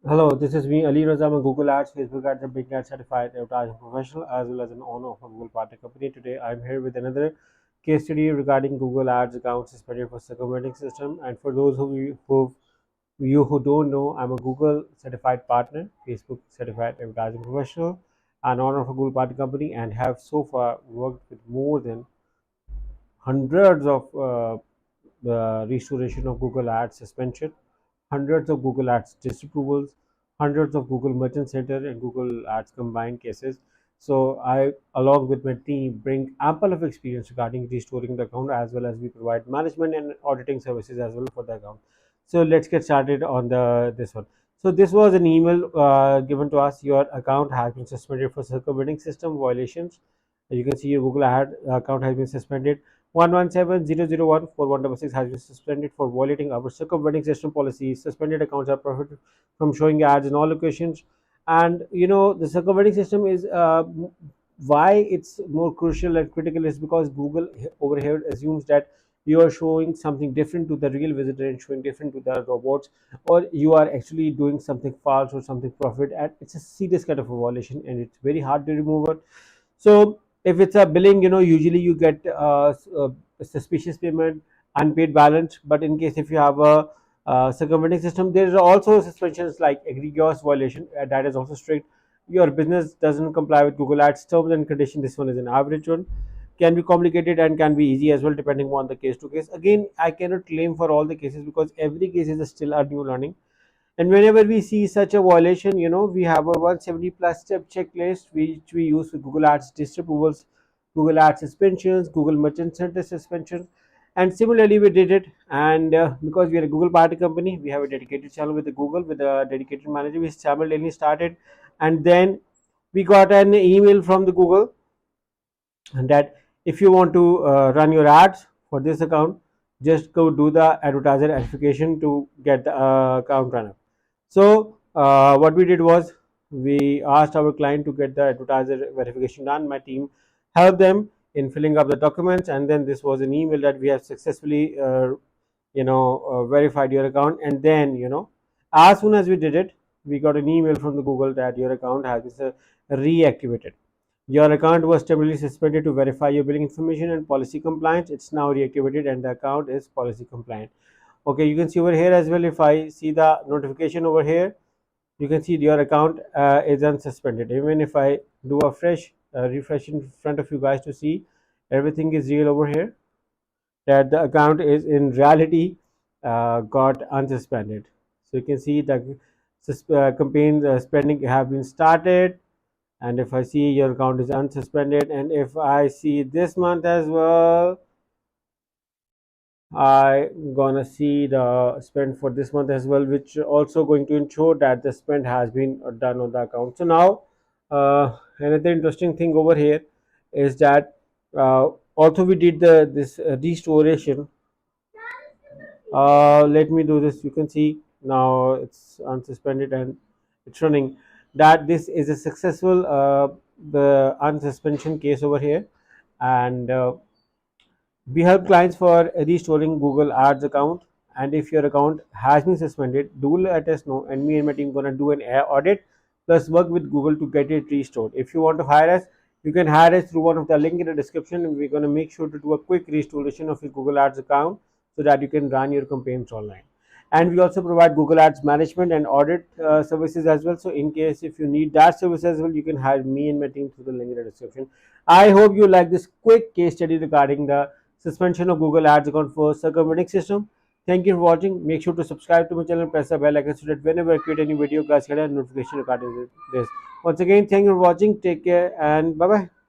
Hello, this is me, ALIRAZAMARKETING, Google Ads, Facebook Ads, and Big Ads certified advertising professional, as well as an owner of a Google partner company. Today, I'm here with another case study regarding Google Ads accounts suspended for circumventing system. And for those who don't know, I'm a Google certified partner, Facebook certified advertising professional, and owner of a Google partner company, and have so far worked with more than hundreds of restoration of Google Ads suspension, hundreds of Google Ads disapprovals, hundreds of Google Merchant Center and Google Ads combined cases. So I, along with my team, bring ample of experience regarding restoring the account, as well as we provide management and auditing services as well for the account. So let's get started on the this one. So this was an email given to us. Your account has been suspended for circumventing system violations. You can see your Google Ad account has been suspended. 117.001.4166 has been suspended for violating our circumventing system policies. Suspended accounts are prohibited from showing ads in all locations. And the circumventing system is why it's more crucial and critical is because Google over here assumes that you are showing something different to the real visitor and showing different to the robots, or you are actually doing something false or something profit, and it's a serious kind of a violation and it's very hard to remove it. So if it's a billing, usually you get a suspicious payment, unpaid balance. But in case if you have a circumventing system, there is also suspensions like egregious violation that is also strict. Your business doesn't comply with Google Ads terms and conditions. This one is an average one. Can be complicated and can be easy as well, depending on the case to case. Again, I cannot claim for all the cases because every case is still a new learning. And whenever we see such a violation, we have a 170 plus step checklist which we use with Google Ads disapprovals, Google Ads suspensions, Google Merchant Center suspensions. And similarly, we did it. And because we are a Google party company, we have a dedicated channel with the Google with a dedicated manager. We simultaneously started, and then we got an email from the Google and that if you want to run your ads for this account, just go do the advertiser verification to get the account run up. So what we did was we asked our client to get the advertiser verification done. My team helped them in filling up the documents, and then this was an email that we have successfully verified your account. And then as soon as we did it, we got an email from the Google that your account has been reactivated. Your account was temporarily suspended to verify your billing information and policy compliance. It's now reactivated and the account is policy compliant. Okay, you can see over here as well. If I see the notification over here, you can see your account is unsuspended. Even if I do a fresh refresh in front of you guys to see everything is real over here, that the account is in reality got unsuspended. So you can see the campaign spending have been started. And if I see your account is unsuspended, and if I see this month as well, I gonna see the spend for this month as well, which also going to ensure that the spend has been done on the account. So now another interesting thing over here is that also we did this restoration. Let me do this. You can see now it's unsuspended and it's running. That this is a successful the unsuspension case over here. And we help clients for restoring Google Ads account. And if your account has been suspended, do let us know, and me and my team gonna do an audit plus work with Google to get it restored. If you want to hire us, you can hire us through one of the link in the description, and we're gonna make sure to do a quick restoration of your Google Ads account so that you can run your campaigns online. And we also provide Google Ads management and audit services as well. So in case if you need that service as well, you can hire me and my team through the link in the description. I hope you like this quick case study regarding the suspension of Google Ads account for circumventing system. Thank you for watching. Make sure to subscribe to my channel and press the bell icon so that whenever I create any video, guys get a notification regarding this. Once again, thank you for watching. Take care and bye bye.